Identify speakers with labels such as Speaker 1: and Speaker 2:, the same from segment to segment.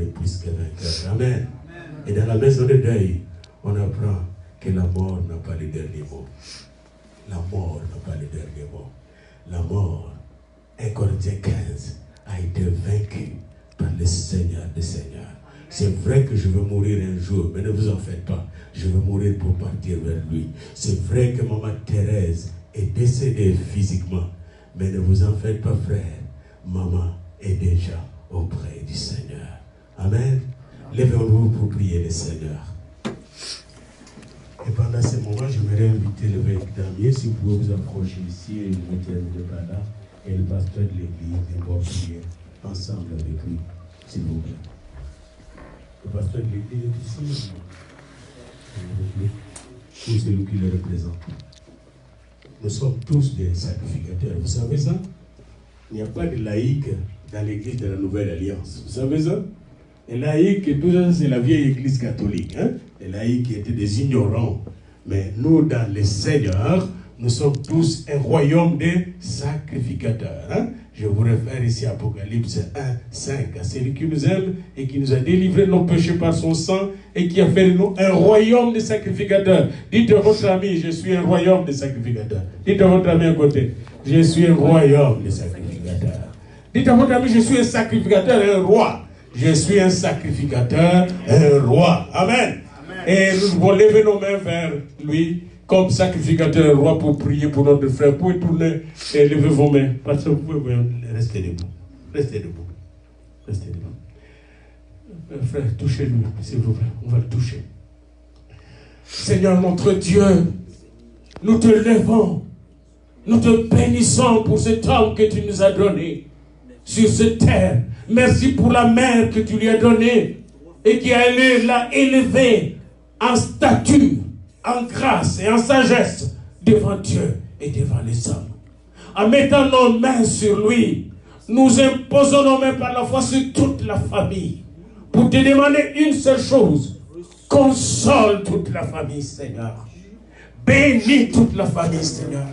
Speaker 1: est plus que vainqueur. Amen. Et dans la maison de deuil, on apprend que la mort n'a pas le dernier mot. La mort n'a pas le dernier mot. La mort, 1 Corinthiens 15, a été vaincue par le Seigneur des Seigneurs. C'est vrai que je veux mourir un jour, mais ne vous en faites pas. Je veux mourir pour partir vers lui. C'est vrai que maman Thérèse est décédée physiquement, mais ne vous en faites pas, frère. Maman est déjà auprès du Seigneur. Amen. Levez-vous pour prier le Seigneur. Et pendant ce moment, j'aimerais inviter l'évêque Damien, si vous pouvez vous approcher ici, et vous terminez par là, et le pasteur de l'église, et on va prier ensemble avec lui, s'il vous plaît. Le pasteur de l'église est ici, ou c'est lui qui le représente. Nous sommes tous des sacrificateurs, vous savez ça? Il n'y a pas de laïcs dans l'église de la Nouvelle Alliance, vous savez ça? Les laïcs, tout ça, c'est la vieille église catholique. Hein? Les laïcs étaient des ignorants. Mais nous, dans le Seigneur, nous sommes tous un royaume de sacrificateurs. Hein? Je vous réfère ici à Apocalypse 1, 5, à celui qui nous aime et qui nous a délivré de nos péchés par son sang et qui a fait de nous un royaume de sacrificateurs. Dites à votre ami, je suis un royaume de sacrificateurs. Dites à votre ami à côté, je suis un royaume de sacrificateurs. Dites à votre ami, je suis un sacrificateur et un roi. Je suis un sacrificateur, un roi. Amen. Amen. Et nous devons lever nos mains vers lui comme sacrificateur, un roi pour prier pour notre frère. Vous pouvez tourner et lever vos mains. Parce que vous pouvez rester debout. Restez debout. Restez debout. Frère, touchez-lui, s'il vous plaît. On va le toucher. Seigneur notre Dieu, nous te levons. Nous te bénissons pour cet homme que tu nous as donné sur cette terre. Merci pour la mère que tu lui as donnée et qui l'a élevée en statut, en grâce et en sagesse devant Dieu et devant les hommes. En mettant nos mains sur lui, nous imposons nos mains par la foi sur toute la famille pour te demander une seule chose. Console toute la famille, Seigneur. Bénis toute la famille, Seigneur.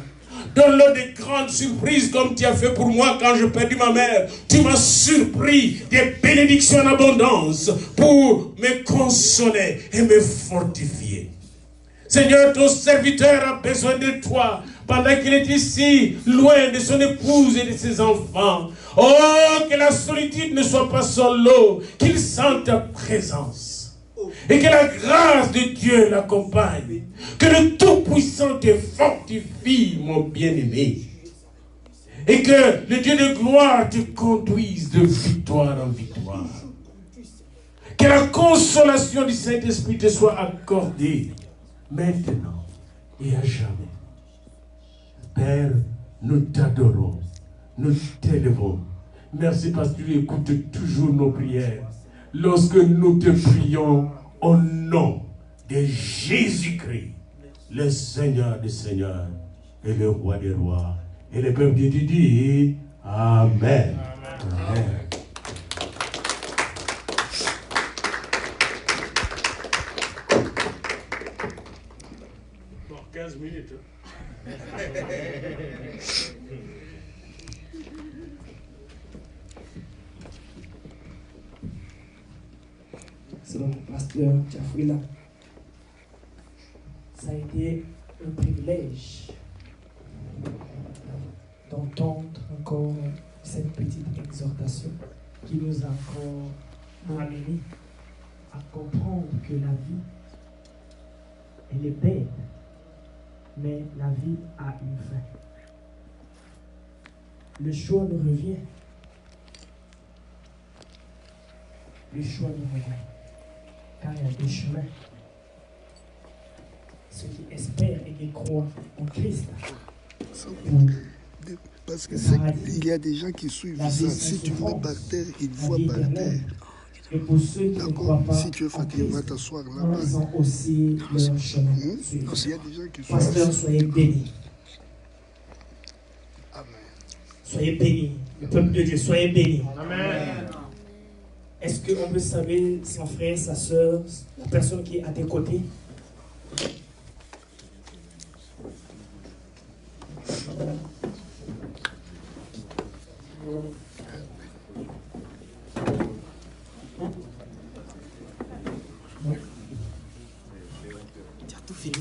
Speaker 1: Donne-leur des grandes surprises comme tu as fait pour moi quand je perdis ma mère. Tu m'as surpris des bénédictions en abondance pour me consoler et me fortifier. Seigneur, ton serviteur a besoin de toi pendant qu'il est ici, loin de son épouse et de ses enfants. Oh, que la solitude ne soit pas son lot, qu'il sente ta présence. Et que la grâce de Dieu l'accompagne. Que le Tout-Puissant te fortifie, mon bien-aimé. Et que le Dieu de gloire te conduise de victoire en victoire. Que la consolation du Saint-Esprit te soit accordée maintenant et à jamais. Père, nous t'adorons, nous t'élevons. Merci parce que tu écoutes toujours nos prières. Lorsque nous te prions au nom de Jésus-Christ, le Seigneur des Seigneurs et le Roi des Rois. Et le peuple de Dieu dit Amen. Amen. Bon, 15 minutes.
Speaker 2: Selon le pasteur Tchafouila, ça a été un privilège d'entendre encore cette petite exhortation qui nous a encore amené à comprendre que la vie, elle est belle, mais la vie a une fin. Le choix nous revient. Le choix nous revient. Car il y a deux chemins. Ceux qui espèrent et qui croient en Christ.
Speaker 3: Parce que il y a des gens qui suivent ça. Si tu vas par terre, ils voient par terre.
Speaker 2: Et pour ceux qui ne croient pas,
Speaker 3: si tu es fatigué, va t'asseoir là-bas.
Speaker 2: Ils ont aussi leur chemin.
Speaker 3: Il y a des gens qui suivent.
Speaker 2: Pasteur, soyez bénis.
Speaker 3: Amen.
Speaker 2: Soyez bénis. Le peuple de Dieu, soyez bénis.
Speaker 4: Amen.
Speaker 2: Est-ce qu'on peut saluer son frère, sa soeur, la personne qui est à tes côtés?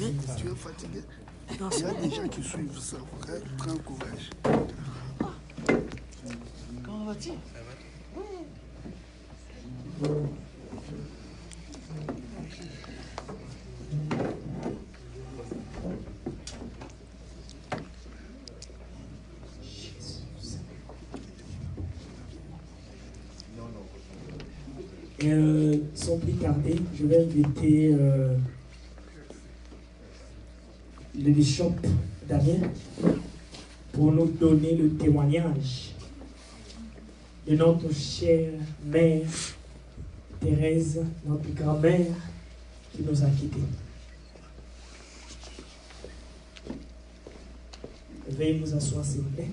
Speaker 3: Tu es fatigué? Il y a des gens qui suivent ça. Frère, prends courage.
Speaker 4: Comment vas-tu?
Speaker 2: Sans plus tarder, je vais inviter le bishop Daniel pour nous donner le témoignage de notre chère mère Thérèse, notre grand-mère qui nous a quittés. Veuillez vous asseoir, s'il vous plaît.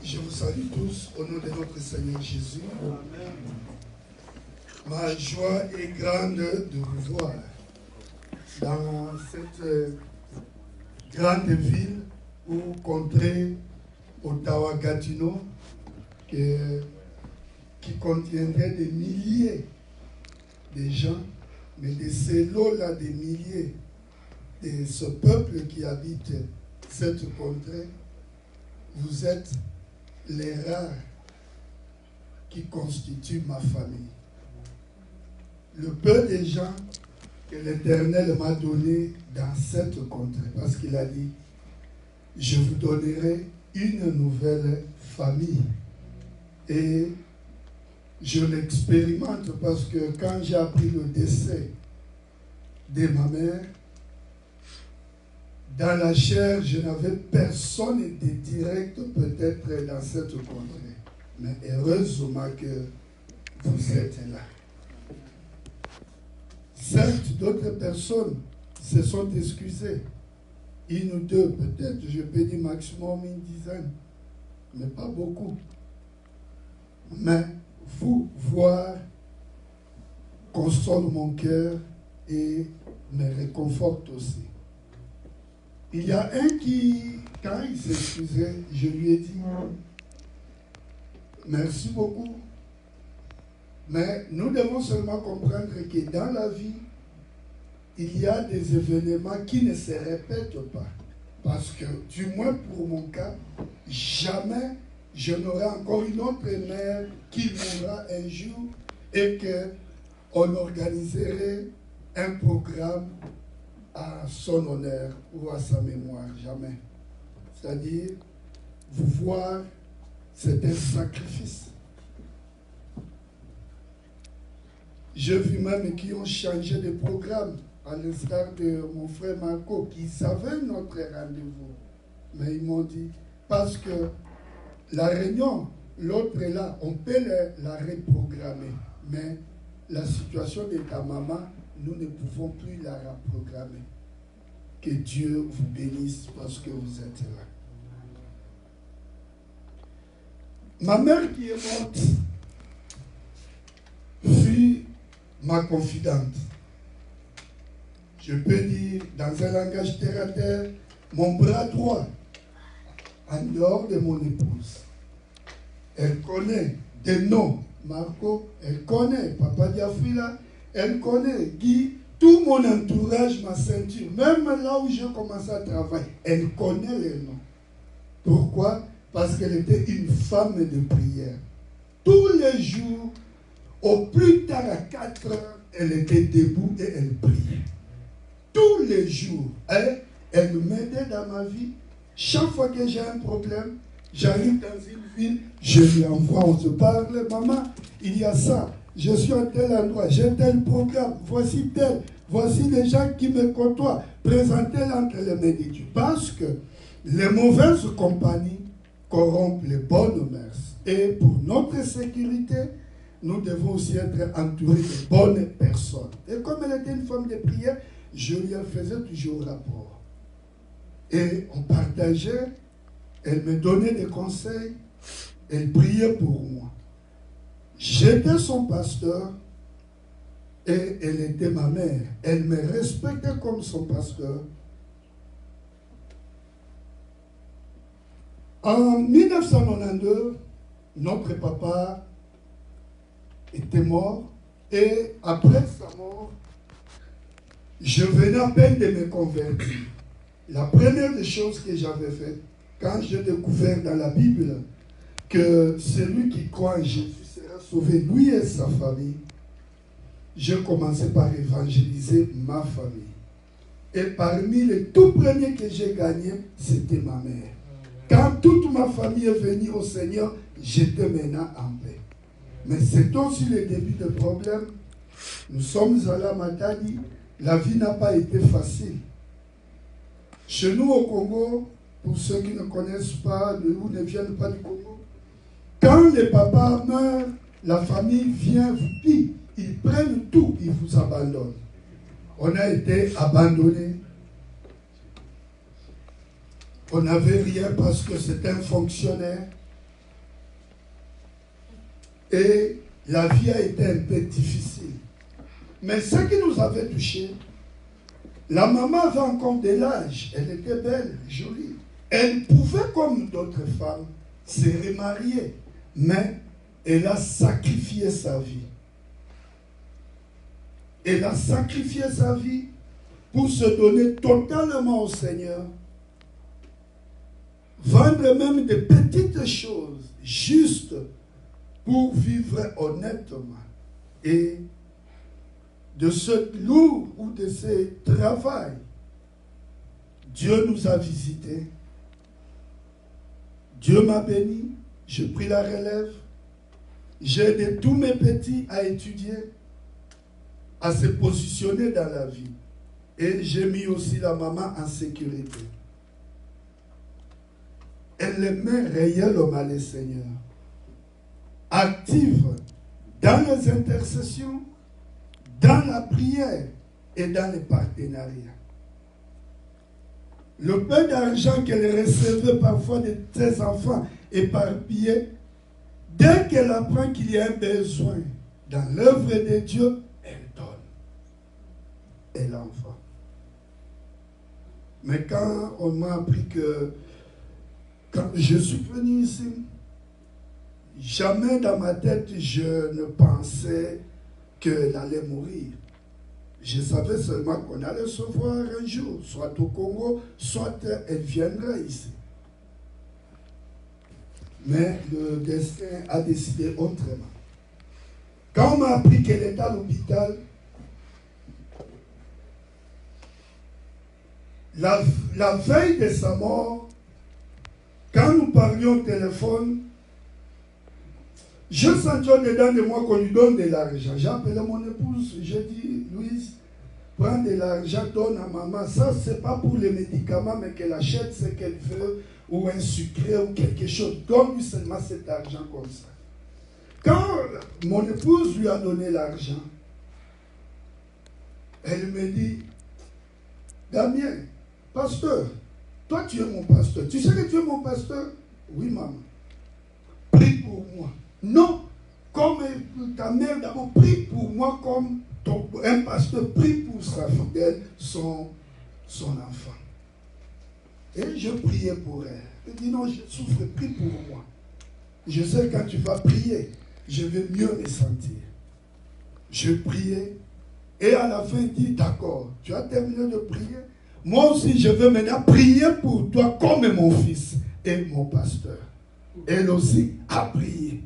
Speaker 3: Je vous salue tous au nom de notre Seigneur Jésus. Amen. Ma joie est grande de vous voir dans cette grande ville ou contrée Ottawa-Gatineau qui contiendrait des milliers de gens, mais de ces lots-là, des milliers de ce peuple qui habite cette contrée. Vous êtes les rares qui constituent ma famille. Le peu de gens que l'Éternel m'a donné dans cette contrée, parce qu'il a dit, je vous donnerai une nouvelle famille. Et je l'expérimente parce que quand j'ai appris le décès de ma mère, dans la chair, je n'avais personne de direct peut-être dans cette contrée. Mais heureusement que vous êtes là. Certes, d'autres personnes se sont excusées. Une ou deux peut-être, je peux dire maximum une dizaine. Mais pas beaucoup. Mais vous voir console mon cœur et me réconforte aussi. Il y a un qui, quand il s'excusait, je lui ai dit merci beaucoup. Mais nous devons seulement comprendre que dans la vie, il y a des événements qui ne se répètent pas. Parce que, du moins pour mon cas, jamais je n'aurai encore une autre mère qui mourra un jour et qu'on organiserait un programme à son honneur ou à sa mémoire, jamais. C'est-à-dire, vous voir, c'est un sacrifice. J'ai vu même qui ont changé de programme, à l'instar de mon frère Marco, qui savait notre rendez-vous. Mais ils m'ont dit, parce que la réunion, l'autre est là, on peut la reprogrammer. Mais la situation de ta maman, nous ne pouvons plus la reprogrammer. Que Dieu vous bénisse parce que vous êtes là. Ma mère qui est morte fut ma confidente. Je peux dire, dans un langage terre à terre, mon bras droit, en dehors de mon épouse. Elle connaît des noms. Marco, elle connaît Papa Diafila, elle connaît Guy, tout mon entourage, ma ceinture, même là où j'ai commencé à travailler, elle connaît les noms. Pourquoi? Parce qu'elle était une femme de prière. Tous les jours, au plus tard à 4 heures, elle était debout et elle priait. Tous les jours, elle m'aidait dans ma vie. Chaque fois que j'ai un problème, j'arrive dans une ville, je lui envoie, on se parle, maman, il y a ça, je suis à tel endroit, j'ai tel programme, voici tel, voici les gens qui me côtoient, présentez-les entre les mains de Dieu. Parce que les mauvaises compagnies corrompent les bonnes mœurs. Et pour notre sécurité, nous devons aussi être entourés de bonnes personnes. Et comme elle était une femme de prière, je lui faisais toujours rapport. Et on partageait, elle me donnait des conseils, elle priait pour moi. J'étais son pasteur et elle était ma mère. Elle me respectait comme son pasteur. En 1992, notre papa était mort. Et après sa mort, je venais à peine de me convertir. La première des choses que j'avais faites, quand j'ai découvert dans la Bible que celui qui croit en Jésus sera sauvé, lui et sa famille, j'ai commencé par évangéliser ma famille. Et parmi les tout premiers que j'ai gagnés, c'était ma mère. Quand toute ma famille est venue au Seigneur, j'étais maintenant en paix. Mais c'est aussi le début de problème. Nous sommes allés à Matadi. La vie n'a pas été facile. Chez nous au Congo, pour ceux qui ne connaissent pas ou ne viennent pas du Congo, quand les papas meurent, la famille vient vous piller. Ils prennent tout, ils vous abandonnent. On a été abandonnés. On n'avait rien parce que c'était un fonctionnaire. Et la vie a été un peu difficile. Mais ce qui nous avait touchés, la maman avait encore de l'âge. Elle était belle, jolie. Elle pouvait, comme d'autres femmes, se remarier. Mais elle a sacrifié sa vie. Elle a sacrifié sa vie pour se donner totalement au Seigneur. Vendre même des petites choses, juste pour vivre honnêtement. Et de ce lourd ou de ce travail, Dieu nous a visités. Dieu m'a béni. J'ai pris la relève. J'ai aidé tous mes petits à étudier, à se positionner dans la vie. Et j'ai mis aussi la maman en sécurité. Elle aimait réellement le Seigneur. Active dans les intercessions, dans la prière et dans les partenariats. Le peu d'argent qu'elle recevait parfois de ses enfants éparpillés, dès qu'elle apprend qu'il y a un besoin dans l'œuvre de Dieu, elle donne. Elle envoie. Mais quand on m'a appris que, quand je suis venu ici, jamais dans ma tête je ne pensais qu'elle allait mourir. Je savais seulement qu'on allait se voir un jour, soit au Congo, soit elle viendra ici. Mais le destin a décidé autrement. Quand on m'a appris qu'elle était à l'hôpital, la veille de sa mort, quand nous parlions au téléphone, je sentais dedans de moi qu'on lui donne de l'argent. J'ai appelé mon épouse, j'ai dit, Louise, prends de l'argent, donne à maman. Ça, ce n'est pas pour les médicaments, mais qu'elle achète ce qu'elle veut, ou un sucré, ou quelque chose. Donne-lui seulement cet argent comme ça. Quand mon épouse lui a donné l'argent, elle me dit, Damien, pasteur, toi tu es mon pasteur. Tu sais que tu es mon pasteur? Oui, maman. Prie pour moi. Non, comme ta mère d'abord, prie pour moi comme un pasteur prie pour sa fidèle, son enfant. Et je priais pour elle. Elle dit non, je souffre, prie pour moi. Je sais quand tu vas prier, je vais mieux me sentir. Je priais et à la fin il dit d'accord, tu as terminé de prier. Moi aussi je veux maintenant prier pour toi comme mon fils et mon pasteur. Elle aussi a prié.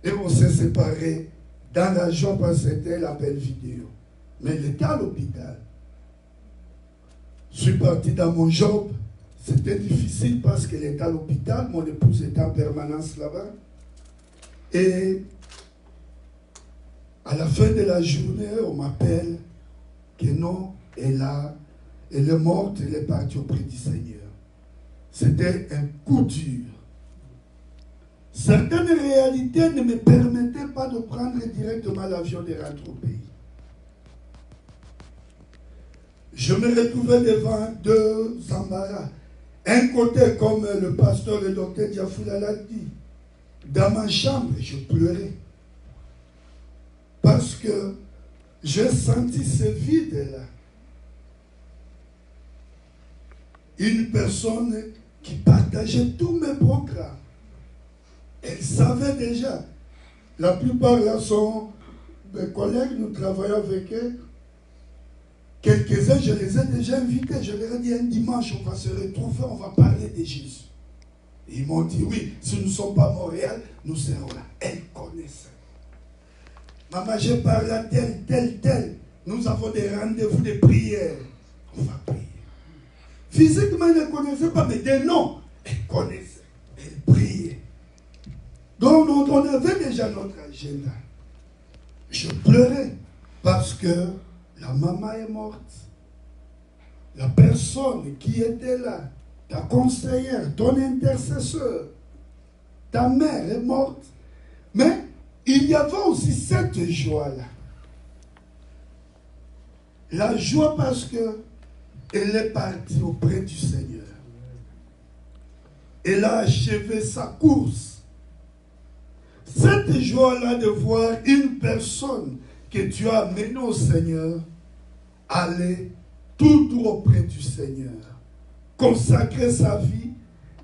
Speaker 3: Et on s'est séparés dans la joie parce que c'était l'appel vidéo. Mais elle était à l'hôpital. Je suis parti dans mon job. C'était difficile parce qu'elle était à l'hôpital. Mon épouse était en permanence là-bas. Et à la fin de la journée, on m'appelle que non, elle est morte, elle est partie auprès du Seigneur. C'était un coup dur. Certaines réalités ne me permettaient pas de prendre directement l'avion de rentrer au pays. Je me retrouvais devant deux embarras. Un côté, comme le pasteur, le docteur Diafoula l'a dit, dans ma chambre, je pleurais. Parce que j'ai senti ce vide-là. Une personne qui partageait tous mes programmes. Elle savait déjà. La plupart là sont mes collègues, nous travaillons avec eux. Quelques-uns, je les ai déjà invités. Je leur ai dit un dimanche, on va se retrouver, on va parler de Jésus. Et ils m'ont dit, oui, si nous ne sommes pas à Montréal, nous serons là. Elles connaissent. Maman, j'ai parlé à tel. Nous avons des rendez-vous de prière. On va prier. Physiquement, elles ne connaissaient pas, mais des noms, elles connaissaient. Elles priaient. Donc, on avait déjà notre agenda. Je pleurais parce que la maman est morte. La personne qui était là, ta conseillère, ton intercesseur, ta mère est morte. Mais il y avait aussi cette joie-là. La joie parce que elle est partie auprès du Seigneur. Elle a achevé sa course. Cette joie-là de voir une personne que tu as amenée au Seigneur aller tout droit auprès du Seigneur, consacrer sa vie,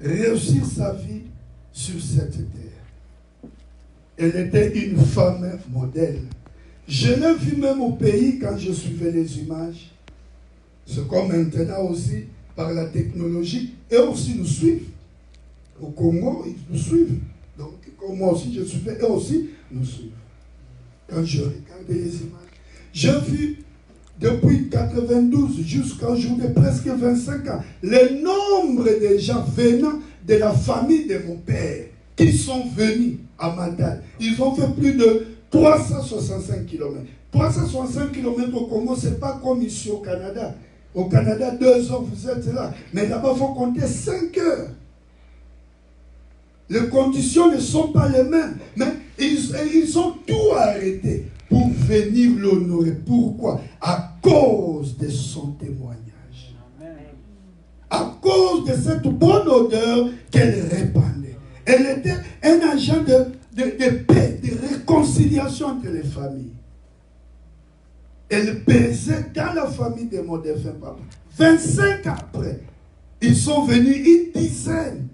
Speaker 3: réussir sa vie sur cette terre. Elle était une femme modèle. Je l'ai vu même au pays quand je suivais les images. C'est comme maintenant aussi par la technologie. Et aussi nous suivent. Au Congo, ils nous suivent. Donc, comme moi aussi je suivais, eux aussi nous suivent. Quand je regardais les images, j'ai vu depuis 92 jusqu'à aujourd'hui, presque 25 ans, le nombre de gens venant de la famille de mon père qui sont venus à Mandal. Ils ont fait plus de 365 km. 365 km au Congo, ce n'est pas comme ici au Canada. Au Canada, 2 heures, vous êtes là. Mais là-bas, il faut compter 5 heures. Les conditions ne sont pas les mêmes. Mais ils ont tout arrêté pour venir l'honorer. Pourquoi? À cause de son témoignage. À cause de cette bonne odeur qu'elle répandait. Elle était un agent de paix, de réconciliation entre les familles. Elle pesait dans la famille de mon défunt papa. 25 ans après, ils sont venus une dizaine.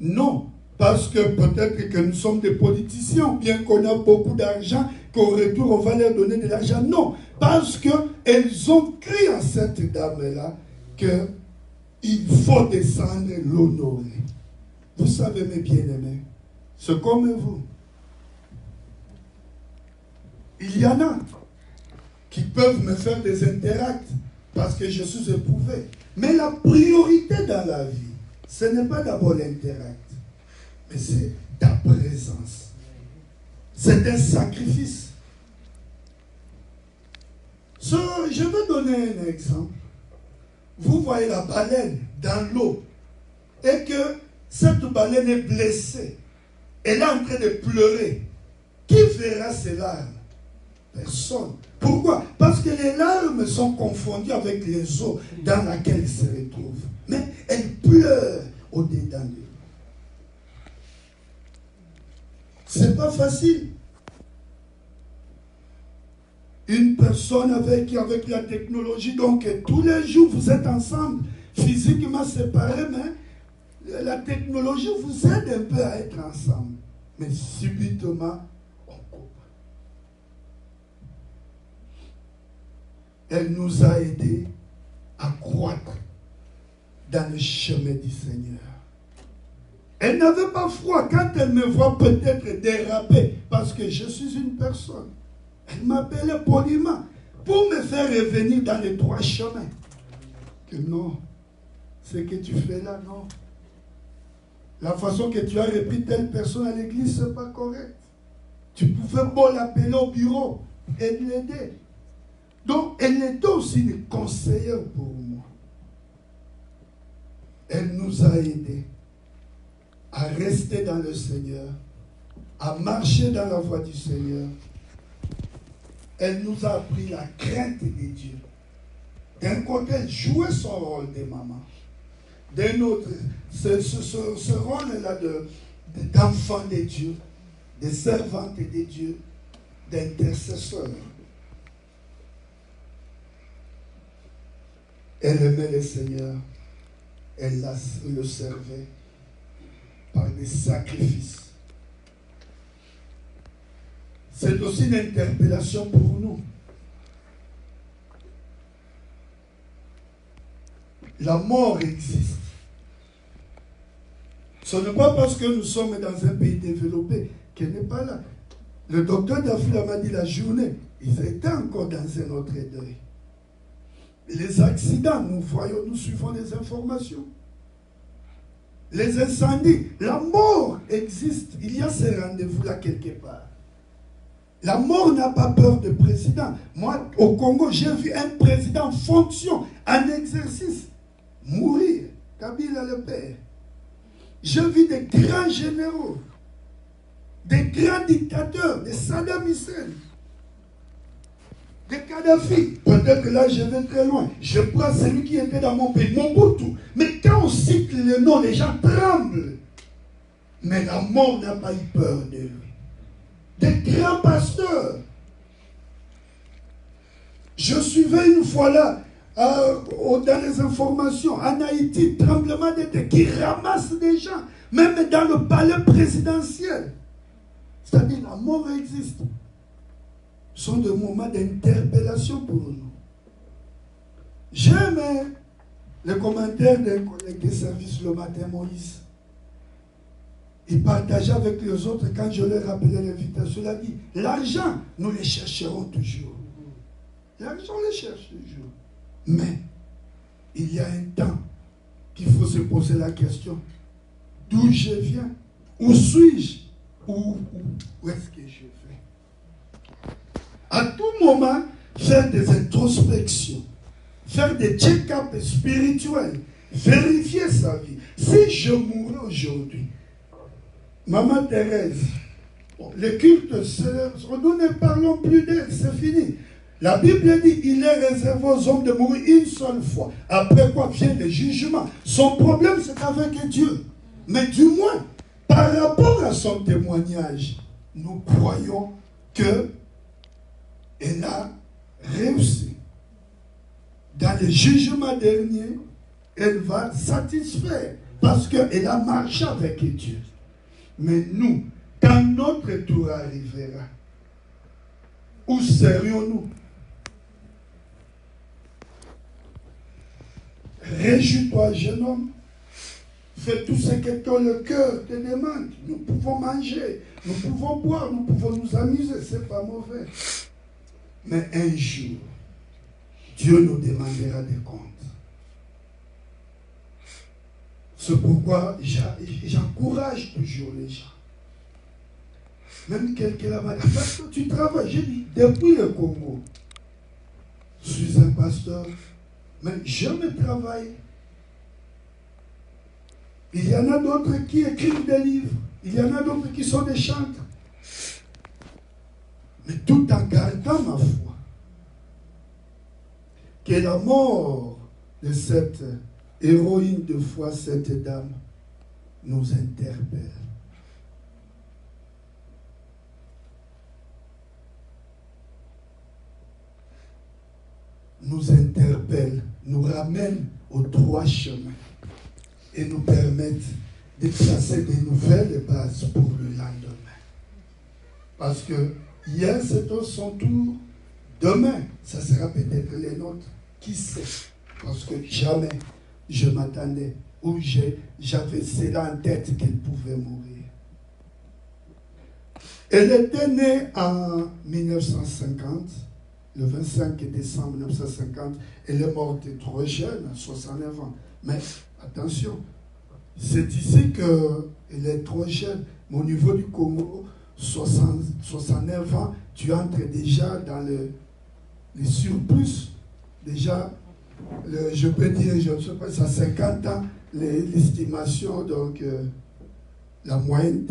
Speaker 3: Non, parce que peut-être que nous sommes des politiciens, bien qu'on a beaucoup d'argent, qu'au retour on va leur donner de l'argent. Non, parce qu'elles ont cru en cette dame-là qu'il faut descendre l'honorer. Vous savez, mes bien-aimés, c'est comme vous. Il y en a qui peuvent me faire des interacts parce que je suis éprouvé. Mais la priorité dans la vie, ce n'est pas d'abord l'interact, mais c'est ta présence. C'est un sacrifice. Je vais donner un exemple. Vous voyez la baleine dans l'eau et que cette baleine est blessée. Elle est en train de pleurer. Qui verra ses larmes? Personne. Pourquoi? Parce que les larmes sont confondues avec les eaux dans lesquelles elle se retrouve. Mais elle pleure au-dedans de lui. C'est pas facile. Une personne avec la technologie, donc tous les jours vous êtes ensemble, physiquement séparés, mais la technologie vous aide un peu à être ensemble. Mais subitement, on coupe. Elle nous a aidés à croître dans le chemin du Seigneur. Elle n'avait pas froid quand elle me voit peut-être déraper, parce que je suis une personne. Elle m'appelait poliment pour me faire revenir dans les droits chemins. Que non, ce que tu fais là, non. La façon que tu as repris telle personne à l'église, ce n'est pas correct. Tu pouvais bon l'appeler au bureau et l'aider. Donc, elle était aussi une conseillère pour moi. Elle nous a aidés à rester dans le Seigneur, à marcher dans la voie du Seigneur. Elle nous a appris la crainte de Dieu. D'un côté, elle jouait son rôle de maman. D'un autre, ce rôle-là d'enfant de Dieu, de servante de Dieu, d'intercesseur. Elle aimait le Seigneur. Elle le servait par des des sacrifices. C'est aussi une interpellation pour nous. La mort existe. Ce n'est pas parce que nous sommes dans un pays développé qu'elle n'est pas là. Le docteur Dafila m'a dit la journée, ils étaient encore dans un autre deuil. Les accidents, nous voyons, nous suivons les informations. Les incendies, la mort existe. Il y a ces rendez-vous-là quelque part. La mort n'a pas peur de président. Moi, au Congo, j'ai vu un président en fonction, en exercice, mourir. Kabila le père. J'ai vu des grands généraux, des grands dictateurs, des Saddam Hussein, des Kadhafi. Peut-être que là, je vais très loin. Je prends celui qui était dans mon pays, Mobutu. Mais quand on cite le nom, les gens tremblent. Mais la mort n'a pas eu peur de lui. Des grands pasteurs. Je suivais une fois là, dans les informations, en Haïti, tremblement de terre qui ramasse des gens, même dans le palais présidentiel. C'est-à-dire la mort existe. Ce sont des moments d'interpellation pour nous. J'aime les commentaires des collègues de service le matin, Moïse. Il partageait avec les autres quand je leur rappelais l'invitation. Il a dit, l'argent, nous les chercherons toujours. L'argent, on les cherche toujours. Mais, il y a un temps qu'il faut se poser la question. D'où je viens? Où suis-je? Où est-ce que je vais? À tout moment, faire des introspections, faire des check-ups spirituels, vérifier sa vie. Si je mourais aujourd'hui, Maman Thérèse, les cultes, nous ne parlons plus d'elle, c'est fini. La Bible dit il est réservé aux hommes de mourir une seule fois. Après quoi vient le jugement. Son problème, c'est avec Dieu. Mais du moins, par rapport à son témoignage, nous croyons qu'elle a réussi. Dans le jugement dernier, elle va satisfaire parce qu'elle a marché avec Dieu. Mais nous, quand notre tour arrivera, où serions-nous? Réjouis-toi, jeune homme. Fais tout ce que le cœur te demande. Nous pouvons manger, nous pouvons boire, nous pouvons nous amuser. Ce n'est pas mauvais. Mais un jour, Dieu nous demandera des comptes. C'est pourquoi j'encourage toujours les gens. Même quelqu'un m'a dit, parce que tu travailles. J'ai dit, depuis le Congo, je suis un pasteur, mais je me travaille. Il y en a d'autres qui écrivent des livres. Il y en a d'autres qui sont des chantres. Mais tout en gardant ma foi. Que la mort de cette héroïne de foi, cette dame, nous interpelle. Nous interpelle, nous ramène aux trois chemins et nous permettent de tracer de nouvelles bases pour le lendemain. Parce que hier c'était son tour, demain ça sera peut-être les nôtres, qui sait? Parce que jamais je m'attendais ou j'avais cela en tête qu'elle pouvait mourir. Elle était née en 1950. Le 25 décembre 1950, elle est morte trop jeune, à 69 ans. Mais attention, c'est ici qu'elle est trop jeune. Mais au niveau du Congo, 69 ans, tu entres déjà dans les surplus. Déjà, je peux dire, je ne sais pas, à 50 ans, l'estimation, donc la moyenne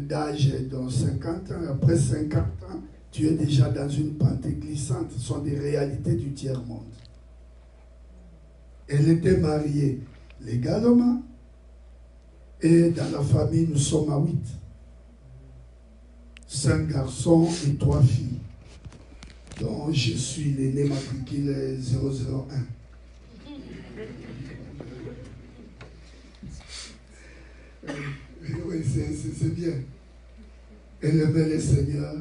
Speaker 3: d'âge est dans 50 ans. Après 50 ans, tu es déjà dans une pente glissante. Ce sont des réalités du tiers-monde. Elle était mariée légalement et dans la famille, nous sommes à 8. 5 garçons et 3 filles. Donc, je suis l'aîné matriculé 001. Oui, c'est bien. Elle aimait le Seigneur.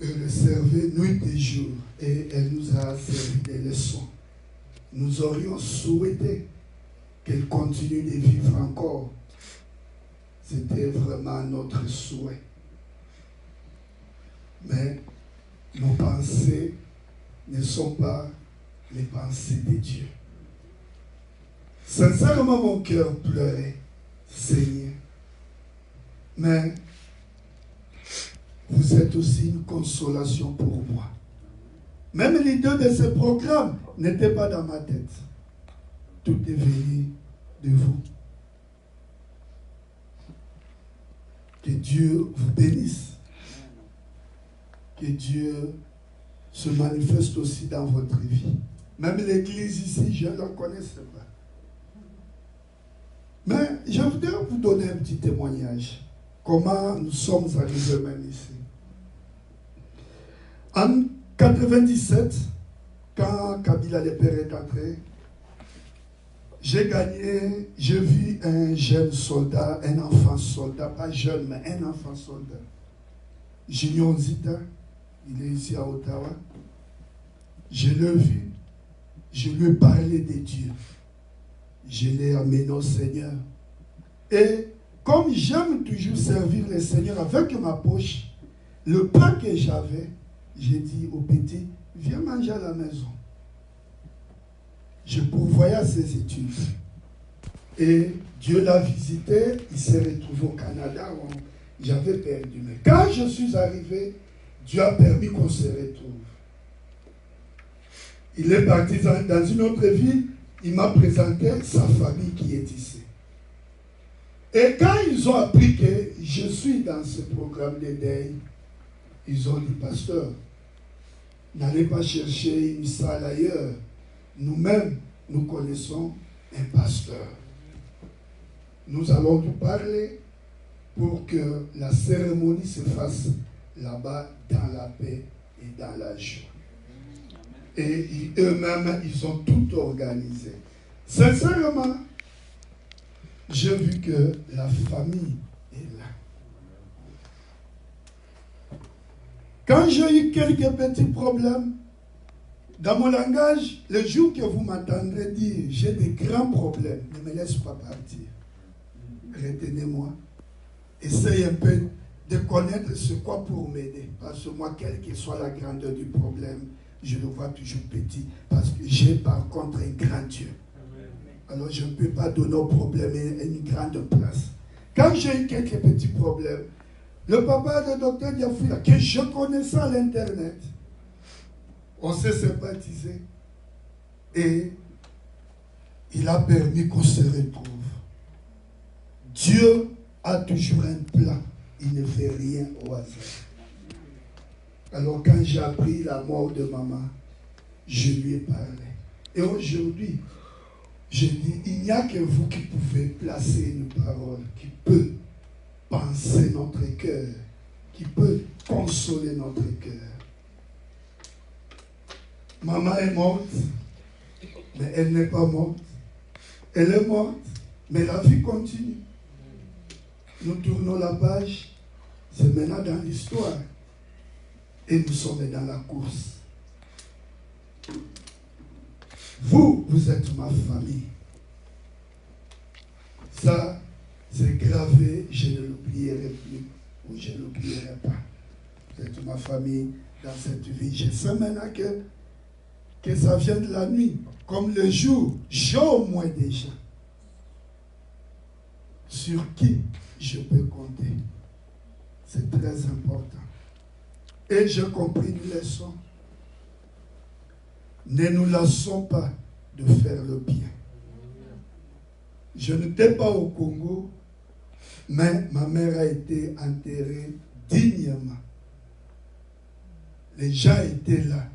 Speaker 3: Elle le servait nuit et jour. Et elle nous a servi des leçons. Nous aurions souhaité qu'elle continue de vivre encore. C'était vraiment notre souhait. Mais nos pensées ne sont pas les pensées de Dieu. Sincèrement, mon cœur pleurait, saignait. Mais vous êtes aussi une consolation pour moi. Même l'idée de ce programme n'était pas dans ma tête. Tout est venu de vous. Que Dieu vous bénisse. Que Dieu se manifeste aussi dans votre vie. Même l'église ici, je ne la connaissais pas. Mais je voudrais vous donner un petit témoignage. Comment nous sommes arrivés même ici. En 1997, quand Kabila le Père est entré, j'ai vu un jeune soldat, un enfant soldat, pas jeune, mais un enfant soldat. Junior Zita, il est ici à Ottawa. Je l'ai vu, je lui ai parlé de Dieu. Je l'ai amené au Seigneur. Et comme j'aime toujours servir le Seigneur avec ma poche, le pain que j'avais, j'ai dit au petit, viens manger à la maison. Je pourvoyais ses études. Et Dieu l'a visité, il s'est retrouvé au Canada, j'avais perdu. Mais quand je suis arrivé, Dieu a permis qu'on se retrouve. Il est parti dans une autre ville, il m'a présenté sa famille qui est ici. Et quand ils ont appris que je suis dans ce programme de deuil, ils ont dit, pasteur, n'allez pas chercher une salle ailleurs. Nous-mêmes, nous connaissons un pasteur. Nous allons nous parler pour que la cérémonie se fasse là-bas dans la paix et dans la joie. Et eux-mêmes, ils ont tout organisé. Sincèrement, j'ai vu que la famille est là. Quand j'ai eu quelques petits problèmes, dans mon langage, le jour que vous m'entendrez dire j'ai des grands problèmes, ne me laisse pas partir. Retenez-moi. Essayez un peu de connaître ce quoi pour m'aider. Parce que moi, quelle que soit la grandeur du problème, je le vois toujours petit. Parce que j'ai par contre un grand Dieu. Alors je ne peux pas donner au problème une grande place. Quand j'ai eu quelques petits problèmes, le papa de docteur Diafouya, que je connaissais à l'internet, on s'est sympathisé. Et il a permis qu'on se retrouve. Dieu a toujours un plan. Il ne fait rien au hasard. Alors quand j'ai appris la mort de maman, je lui ai parlé. Et aujourd'hui, je dis, il n'y a que vous qui pouvez placer une parole qui peut penser notre cœur, qui peut consoler notre cœur. Maman est morte, mais elle n'est pas morte. Elle est morte, mais la vie continue. Nous tournons la page, c'est maintenant dans l'histoire. Et nous sommes dans la course. Vous, vous êtes ma famille. Ça, c'est gravé, je ne l'oublierai plus ou je ne l'oublierai pas. Vous êtes ma famille dans cette vie. Je sais maintenant que ça vient de la nuit. Comme le jour, j'ai au moins des gens sur qui je peux compter. C'est très important. Et j'ai compris une leçon. Ne nous lassons pas de faire le bien. Je n'étais pas au Congo, mais ma mère a été enterrée dignement. Les gens étaient là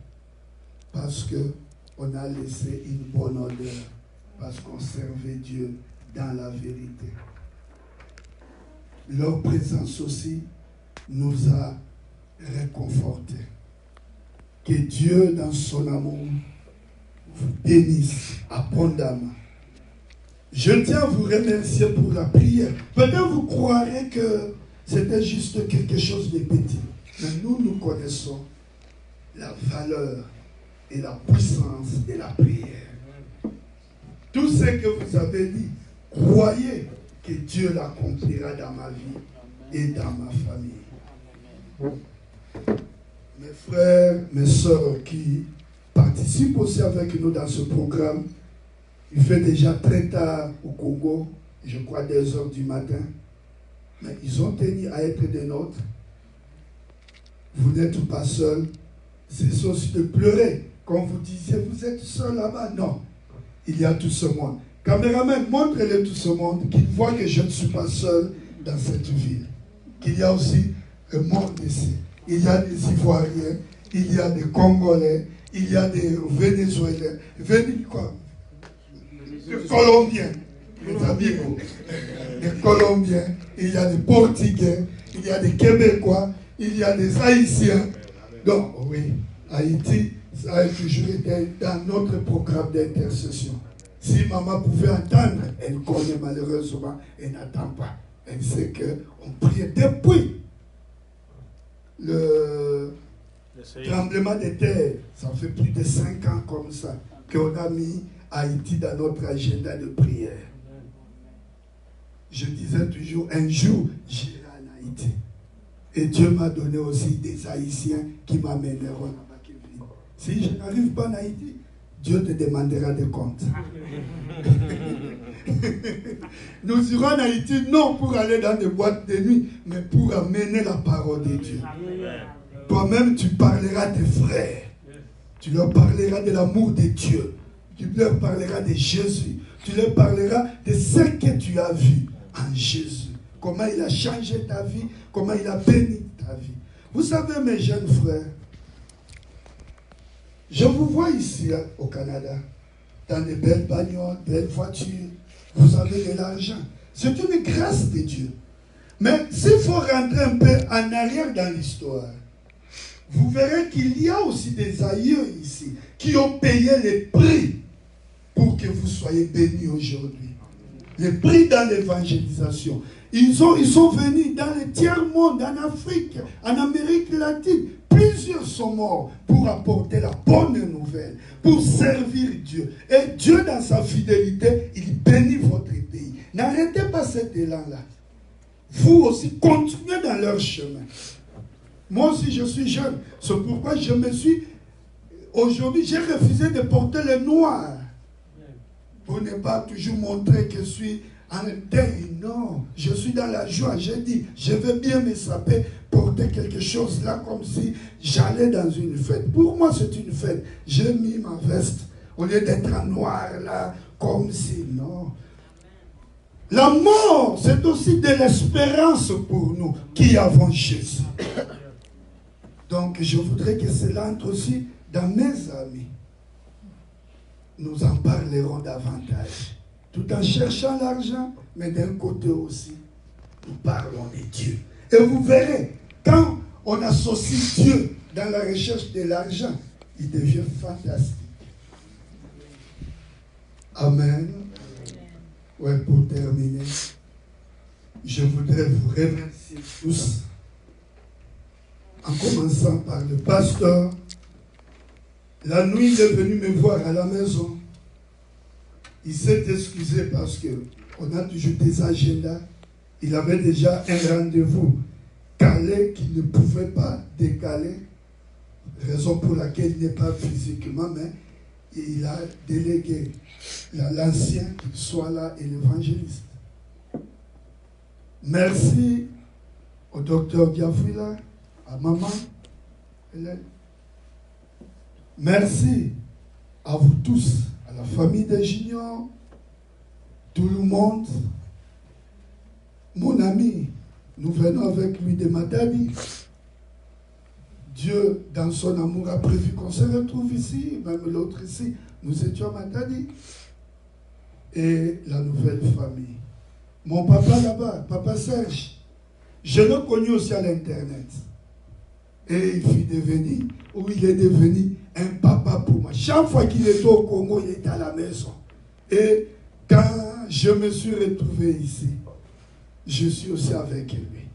Speaker 3: parce qu'on a laissé une bonne odeur, parce qu'on servait Dieu dans la vérité. Leur présence aussi nous a réconfortés. Que Dieu, dans son amour, vous bénisse abondamment. Je tiens à vous remercier pour la prière. Peut-être vous croirez que c'était juste quelque chose de petit. Mais nous connaissons la valeur et la puissance de la prière. Tout ce que vous avez dit, croyez que Dieu l'accomplira dans ma vie et dans ma famille. Mes frères, mes sœurs qui participent aussi avec nous dans ce programme, il fait déjà très tard au Congo, je crois 2 heures du matin, mais ils ont tenu à être des nôtres. Vous n'êtes pas seuls, c'est aussi de pleurer. Quand vous disiez, vous êtes seul là-bas, non, il y a tout ce monde. Caméraman, montrez-le tout ce monde, qu'ils voient que je ne suis pas seul dans cette ville. Qu'il y a aussi un monde ici. Il y a des Ivoiriens, il y a des Congolais, il y a des Vénézuéliens, des Colombiens, mes amis, des Colombiens, il y a des Portugais, il y a des Québécois, il y a des Haïtiens. Donc, oui, Haïti, ça a toujours été dans notre programme d'intercession. Si maman pouvait entendre, elle connaît malheureusement, elle n'attend pas. Elle sait qu'on priait depuis le tremblement de terre. Ça fait plus de 5 ans comme ça qu'on a mis Haïti dans notre agenda de prière. Je disais toujours, un jour, j'irai en Haïti. Et Dieu m'a donné aussi des Haïtiens qui m'amèneront là-bas. Si je n'arrive pas en Haïti, Dieu te demandera des comptes. Nous irons en Haïti non pour aller dans des boîtes de nuit, mais pour amener la parole de Dieu. Toi-même, tu parleras des frères. Tu leur parleras de l'amour de Dieu. Tu leur parleras de Jésus. Tu leur parleras de ce que tu as vu en Jésus. Comment il a changé ta vie, comment il a béni ta vie. Vous savez, mes jeunes frères, je vous vois ici au Canada, dans des belles bagnoles, belles voitures. Vous avez de l'argent. C'est une grâce de Dieu. Mais s'il faut rentrer un peu en arrière dans l'histoire, vous verrez qu'il y a aussi des aïeux ici qui ont payé les prix pour que vous soyez bénis aujourd'hui. Les prix dans l'évangélisation. Ils sont venus dans le tiers-monde, en Afrique, en Amérique latine. Plusieurs sont morts pour apporter la bonne nouvelle, pour servir Dieu. Et Dieu, dans sa fidélité, il bénit votre pays. N'arrêtez pas cet élan-là. Vous aussi, continuez dans leur chemin. Moi aussi, je suis jeune. C'est pourquoi je me suis... Aujourd'hui, j'ai refusé de porter le noir. Pour ne pas toujours montrer que je suis en deuil. Non, je suis dans la joie. J'ai dit, je veux bien me saper, porter quelque chose là comme si j'allais dans une fête. Pour moi, c'est une fête. J'ai mis ma veste au lieu d'être en noir là, comme si, non. La mort, c'est aussi de l'espérance pour nous qui avons Jésus. Donc, je voudrais que cela entre aussi dans mes amis. Nous en parlerons davantage. Tout en cherchant l'argent, mais d'un côté aussi, nous parlons de Dieu. Et vous verrez, quand on associe Dieu dans la recherche de l'argent, il devient fantastique. Amen. Ouais, pour terminer, je voudrais vous remercier tous, en commençant par le pasteur. La nuit, il est venu me voir à la maison. Il s'est excusé parce qu'on a toujours des agendas. Il avait déjà un rendez-vous calé qu'il ne pouvait pas décaler. Raison pour laquelle il n'est pas physiquement, mais il a délégué l'ancien qui soit là et l'évangéliste. Merci au docteur Diafouila, à maman Hélène. Merci à vous tous, à la famille des Juniors, tout le monde. Mon ami, nous venons avec lui de Matadi. Dieu, dans son amour, a prévu qu'on se retrouve ici, même l'autre ici. Nous étions à Matadi. Et la nouvelle famille. Mon papa là-bas, papa Serge, je l'ai connu aussi à l'Internet. Et il est devenu un papa pour moi. Chaque fois qu'il était au Congo, il était à la maison. Et Quand je me suis retrouvé ici, je suis aussi avec lui.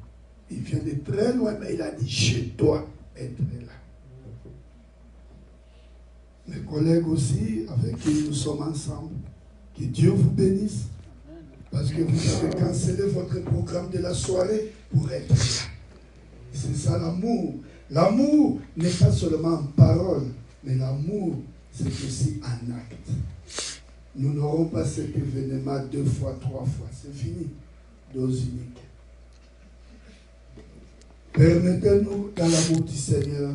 Speaker 3: Il vient de très loin, mais il a dit, je dois être là. Mes collègues aussi, avec qui nous sommes ensemble, que Dieu vous bénisse, parce que vous avez cancellé votre programme de la soirée pour être là. C'est ça l'amour. L'amour n'est pas seulement en parole, mais l'amour, c'est aussi un acte. Nous n'aurons pas cet événement 2 fois, 3 fois. C'est fini. Dose unique. Permettez-nous, dans l'amour du Seigneur,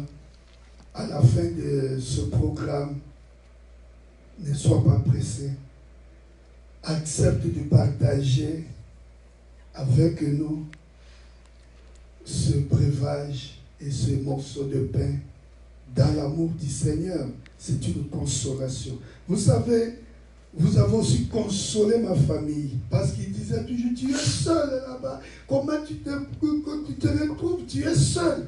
Speaker 3: à la fin de ce programme, ne sois pas pressé. Accepte de partager avec nous ce breuvage et ce morceau de pain dans l'amour du Seigneur. C'est une consolation. Vous savez, vous avez aussi consolé ma famille parce qu'ils disaient toujours, tu es seul là-bas. Comment tu te retrouves? Tu es seul.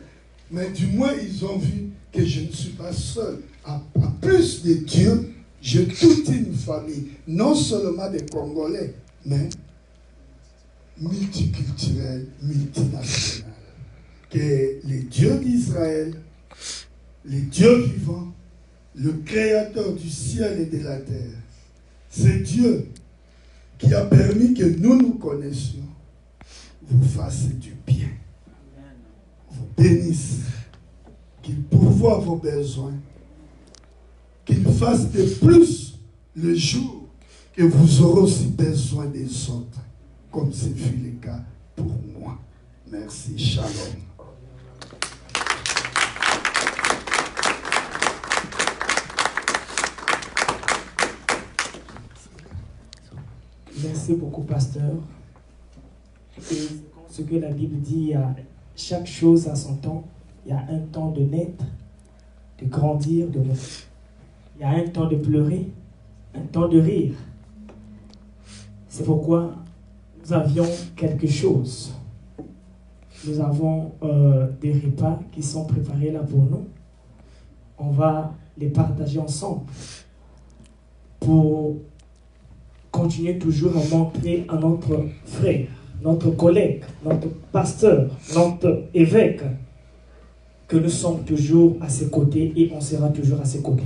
Speaker 3: Mais du moins, ils ont vu que je ne suis pas seul. En plus de Dieu, j'ai toute une famille, non seulement des Congolais, mais multiculturelle, multinationale. Que le Dieu d'Israël, le Dieu vivant, le Créateur du ciel et de la terre, c'est Dieu qui a permis que nous nous connaissions, vous fasse du bien, vous bénisse, qu'il pourvoie vos besoins, qu'il fasse de plus le jour que vous aurez aussi besoin des autres, comme ce fut le cas pour moi. Merci, shalom.
Speaker 2: Merci beaucoup, pasteur. Et ce que la Bible dit, il y a chaque chose à son temps. Il y a un temps de naître, de grandir, de mourir. Il y a un temps de pleurer, un temps de rire. C'est pourquoi nous avions quelque chose. Nous avons des repas qui sont préparés là pour nous. On va les partager ensemble pour continuer toujours à montrer à notre frère, notre collègue, notre pasteur, notre évêque que nous sommes toujours à ses côtés et on sera toujours à ses côtés.